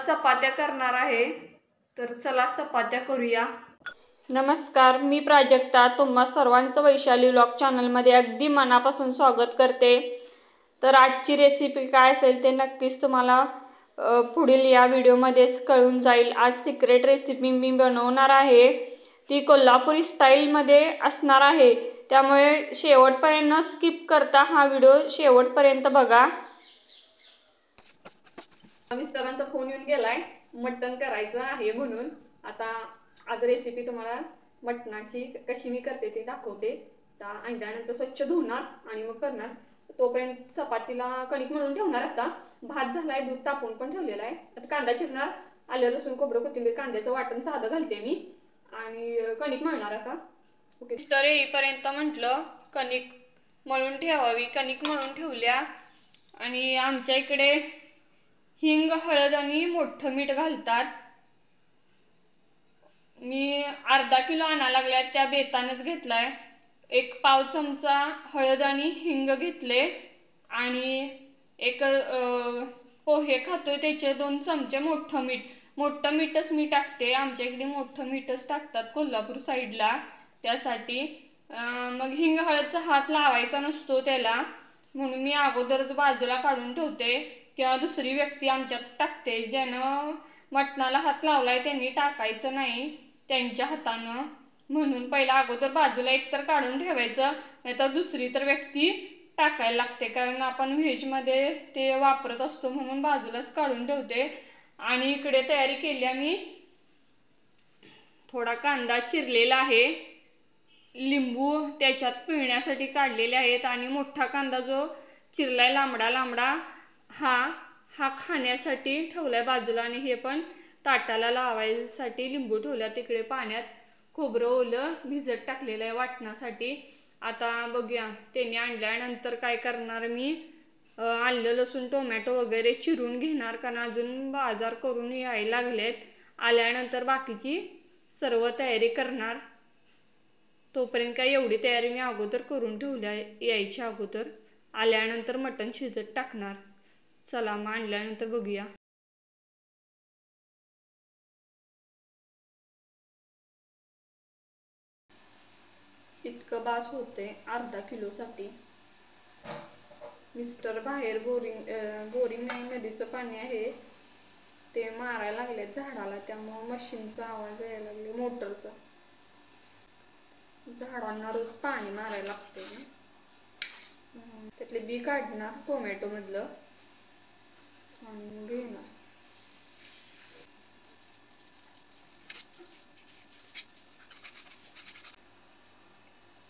चपात्या करणार आहे, तर चला चपात्या करूया। नमस्कार, मी प्राजक्ता तुम्हा सर्वांचं वैशाली व्लॉग चॅनलमध्ये अगदी मनापासून स्वागत करते। तर आजची रेसिपी काय असेल ते नक्कीच तुम्हाला पुढील या व्हिडिओमध्येच कळून जाईल। आज सिक्रेट रेसिपी मी बनवणार आहे, ती कोल्हापुरी स्टाईलमध्ये असणार आहे, त्यामुळे शेवटपर्यंत न स्किप करता हा व्हिडिओ शेवटपर्यंत बघा। मिस्टरांचा फोन येऊन गेलाय, मटण करायचं आहे म्हणून। आता आज रेसिपी तुम्हाला मटणाची कशी मी करते ते दाखवते। आणल्यानंतर स्वच्छ धुणार आणि मग करणार। तोपर्यंत चपातीला कणिक मळून ठेवणार। आता भात झालाय, दूध तापवून पण ठेवलेलं आहे। आता कांदा चिरणार, आलं लसूण खोबरं कोथिंबीर कांद्याचं वाटण साधं घालते मी आणि कणिक मळणार आता। ओके, मिस्टर येईपर्यंत म्हटलं कणिक मळून ठेवावी। कणिक मळून ठेवल्या आणि आमच्या इकडे हिंग हळद आणि मोठं मीठ घालतात। मी अर्धा किलो आणा लागल्या, त्या बेतानच घेतलाय। एक पाव चमचा हळद आणि हिंग घेतले आणि एक पोहे खातोय त्याचे 2 चमचे मोठं मीठ। मोठं मीठच मी टाकते, आमच्या इकडे मोठं मीठच टाकतात कोल्हापूर साईडला, त्यासाठी। मग हिंग हळदचा हात लावायचा नसतो त्याला, म्हणून मी अगोदरच बाजूला काढून ठेवते, किंवा दुसरी व्यक्ती आमच्यात टाकते। ज्यानं मटणाला हात लावलाय त्यांनी टाकायचं नाही त्यांच्या हातानं, म्हणून पहिला अगोदर बाजूला एक तर काढून ठेवायचं, नाहीतर दुसरी तर व्यक्ती टाकायला लागते, कारण आपण व्हेजमध्ये ते वापरत असतो म्हणून बाजूलाच काढून ठेवते। आणि इकडे तयारी केली आम्ही, थोडा कांदा चिरलेला आहे, लिंबू त्याच्यात पिळण्यासाठी काढलेले आहेत, आणि मोठा कांदा जो चिरलाय लांबडा लांबडा हा खाण्यासाठी ठेवलाय बाजूला, आणि हे पण ताटाला लावायसाठी लिंबू ठेवला तिकडे पाण्यात। खोबरं ओलं भिजत टाकलेलं आहे वाटण्यासाठी। आता बघूया त्यांनी आणल्यानंतर काय करणार मी, आलं लसूण टोमॅटो वगैरे चिरून घेणार, कारण अजून बाजार करून यायला लागलेत। आल्यानंतर बाकीची सर्व तयारी करणार। तोपर्यंत काय एवढी तयारी मी अगोदर करून ठेवल्या, यायच्या अगोदर। आल्यानंतर मटण शिजत टाकणार। चला मग आणल्यानंतर बघूया। इतकं बास होते अर्धा किलोसाठी। मिस्टर बाहेर बोरिंग नाही, नदीचं पाणी आहे ते मारायला लागले झाडाला, त्यामुळे मशीनचा आवाज यायला लागले, मोटरचा। झाडांना रोज पाणी मारायला लागते। त्यातले बी काढणार टोमॅटो मधलं आणि घेणार।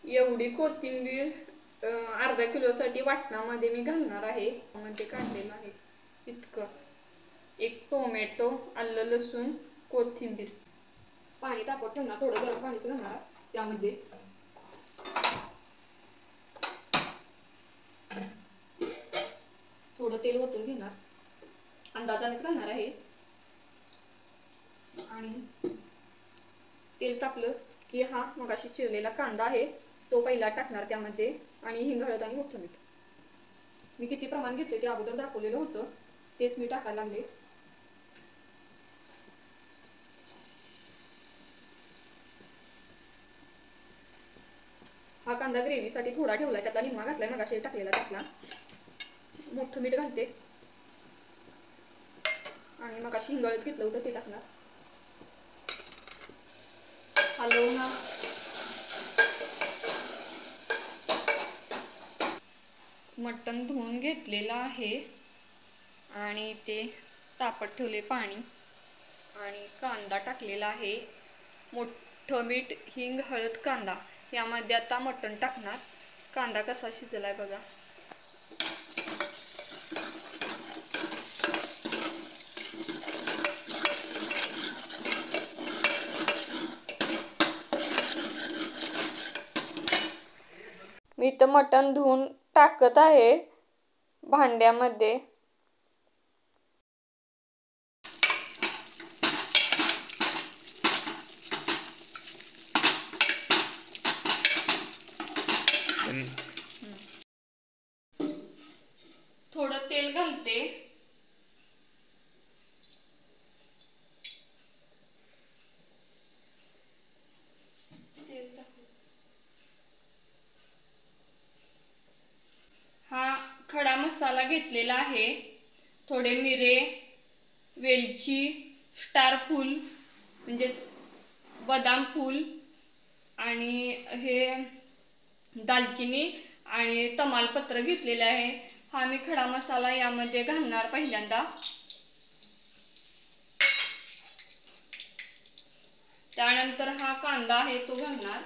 एवढी कोथिंबीर अर्धा किलोसाठी वाटणामध्ये मी घालणार आहे, मध्ये काढलेलं आहे इतकं। एक टोमॅटो, आलं लसूण कोथिंबीर, पाणी तापत ठेवणार, थोडं गरम पाणीच घालणार त्यामध्ये। थोडं तेल ओतून घेणार, अंदाजानेच घालणार आहे। आणि तेल तापलं की हा मगाशी चिरलेला कांदा आहे तो पहिला टाकणार त्यामध्ये, आणि हिंग हळद आणि मोठं मीठ। मी किती प्रमाण घेतले ते अगोदर दाखवलेलं होतं, तेच मी टाकायला लागले। हा कांदा ग्रेव्हीसाठी थोडा ठेवलाय, त्यातला निम्मा घातलाय, मगाशी टाकलेला त्यातला। मोठं मीठ घालते आणि मगाशी हिंग हळद घेतलं होतं ते टाकणार। हलवून मटण धुवून घेतलेलं आहे आणि ते तापत ठेवले पाणी, आणि कांदा टाकलेला आहे, मोठं मीठ हिंग हळद कांदा। यामध्ये आता मटण टाकणार। कांदा कसा शिजलाय बघा। मी तर मटण धुवून टाकत आहे भांड्यामध्ये। थोडं तेल घालते, हा खडा मसाला घेतलेला आहे, थोडे मिरे, वेलची, स्टार फूल म्हणजे बदाम फूल आणि हे दालचिनी आणि तमालपत्र घेतलेले आहे। हा मी खडा मसाला यामध्ये घालणार पहिल्यांदा। त्यानंतर हा कांदा आहे तो घालणार।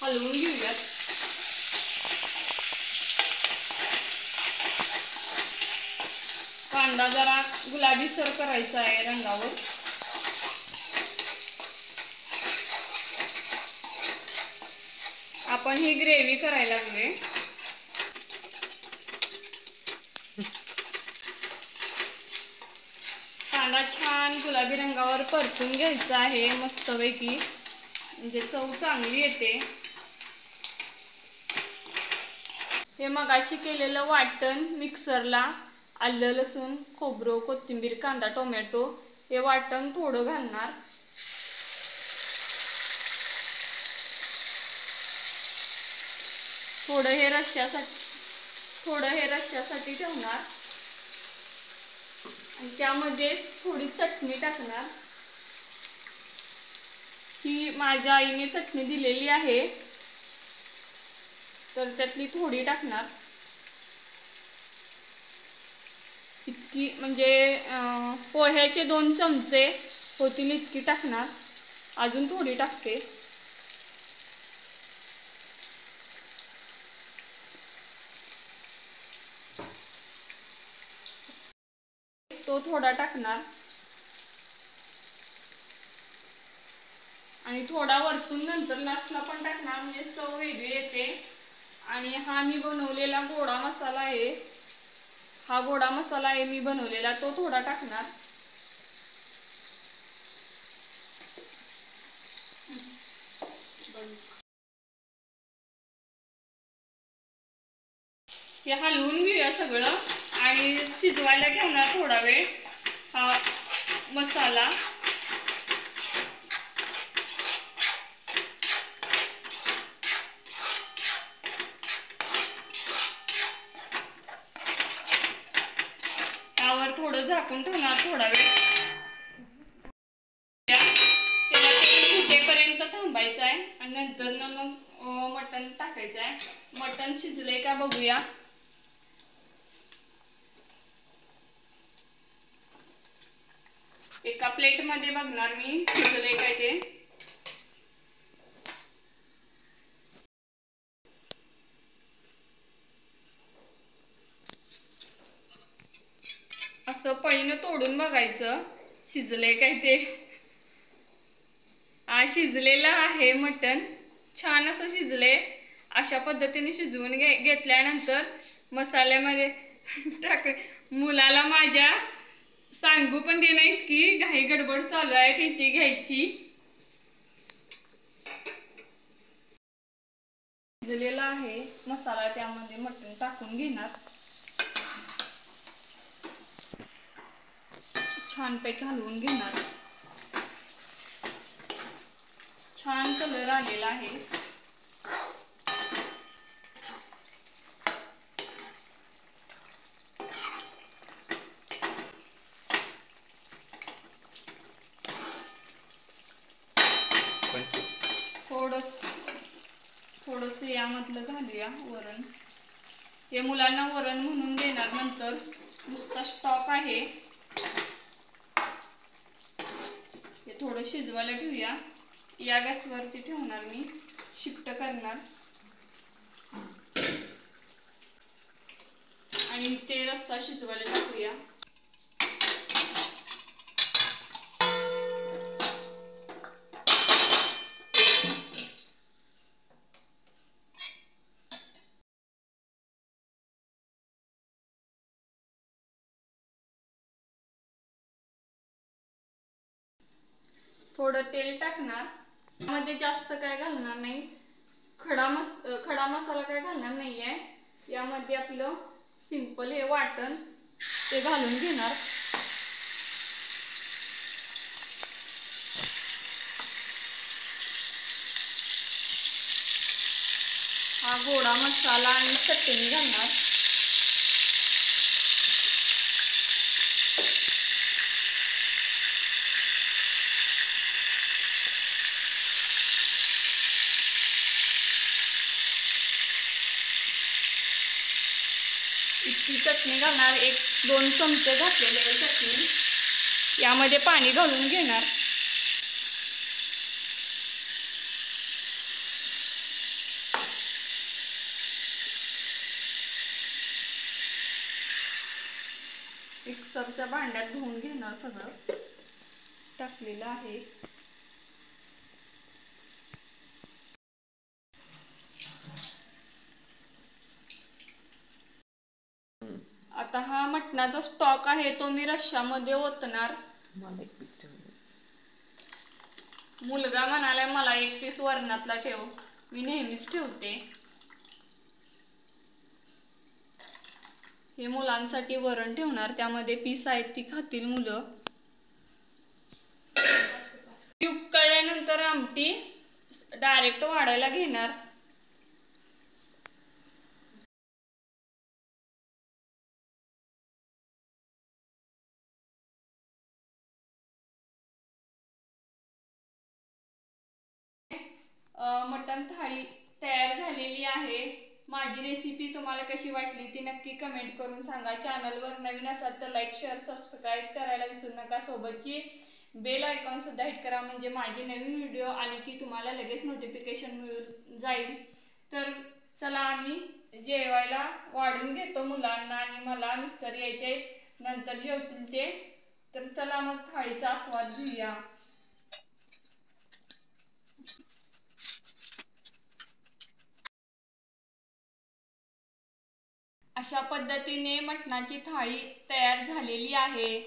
हलवून घेऊयात। कांदा जरा गुलाबीसर करायचा आहे रंगावर। आपण ही ग्रेव्ही करायला लागलोय। कांदा छान गुलाबी रंगावर परतून घ्यायचा आहे मस्तपैकी, म्हणजे चव चांगली येते। हे मगाशी केलेलं वाटण मिक्सरला आलं लसूण खोबरं कोथिंबीर कांदा टोमॅटो हे वाटण थोडं घालणार। थोडं हे रश्श्यासाठी ठेवणार आणि त्यामध्येच थोडी चटणी टाकणार। ही माझ्या आईने चटणी दिलेली आहे तर त्यातली थोडी टाकणार। इतकी म्हणजे पोह्याचे 2 चमचे होतील इतकी टाकणार, अजून थोडी टाकते। तो थोडा टाकणार आणि थोडा वरतून नंतर लास्टला पण टाकणार, म्हणजे चव वेगळी येते। आणि हा मी बनवलेला गोडा मसाला आहे, हा गोडा मसाला आहे मी बनवलेला, तो थोडा टाकणार। हे हलवून घेऊया सगळं आणि शिजवायला ठेवणार थोडा वेळ हा मसाला। त्यावर थोडं झाकून ठेवणार थोडा वेळ, त्याला तेल सुटेपर्यंत थांबायचं आहे आणि नंतर मग मटण टाकायचं आहे। मटण शिजले का बघूया। एका प्लेट मध्ये बघणार मी शिजले काय ते। असं पळीनं तोडून बघायचं शिजले काय ते। शिजलेलं आहे मटण, छान असं शिजले। अशा पद्धतीने शिजवून घेतल्यानंतर मसाल्यामध्ये मुलाला माझ्या सांगू पण दे नाही की घाई गडबड चालू आहे त्याची घ्यायची। शिजलेला आहे मसाला, त्यामध्ये मटण टाकून घेणार, छानपैकी हलवून घेणार। छान कलर आलेला आहे। थोडस यामधलं घालूया वरण, हे मुलांना वरण म्हणून देणार नंतर, नुसता स्टॉक आहे। हे थोडं शिजवायला ठेवूया, या गॅसवरती ठेवणार मी, शिफ्ट करणार आणि ते रस्सा शिजवायला टाकूया। थोडं तेल टाकणार, मध्ये जास्त काय घालणार नाही, खडा मसाला काय घालणार नाहीये यामध्ये, आपलं सिंपल हे वाटण ते घालून घेणार। गोडा मसाला आणि चटणी घालणार. इतकी चटणी घालणार. 1-2 चमचे घातलेले आहे चटणी. यामध्ये पाणी घालून घेणार. मिक्सरच्या भांड्यात धुवून घेणार. सगळं टाकलेलं आहे. आता हा मटणाचा स्टॉक आहे तो मी रश्श्यामध्ये ओतणार. मुलगा म्हणाला मला 1 पीस वरणातला ठेव. मी नेहमीच ठेवते. हे मुलांसाठी वरण ठेवणार. त्यामध्ये पीस आहेत ती खातील मुलं. उकळल्यानंतर आमटी डायरेक्ट वाढायला घेणार. मटण थाळी तयार झालेली आहे. माझी रेसिपी तुम्हाला कशी वाटली ती नक्की कमेंट करून सांगा. चॅनलवर नवीन असाल तर लाईक शेअर सबस्क्राईब करायला विसरू नका. सोबतची बेल आयकॉन सुद्धा हिट करा म्हणजे माझी नवीन व्हिडिओ आली की तुम्हाला लगेच नोटिफिकेशन मिळून जाईल. तर चला आम्ही जेवायला वाढून घेतो मुलांना आणि मला. मिस्टर यायचे नंतर जेवतील ते. तर चला मग थाळीचा आस्वाद घेऊया. अशा पद्धतीने मटणाची थाळी तयार झालेली आहे.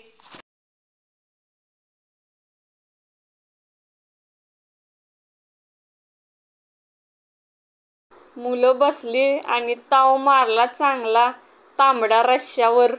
मुलं बसली आणि ताव मारला चांगला तांबडा रश्श्यावर.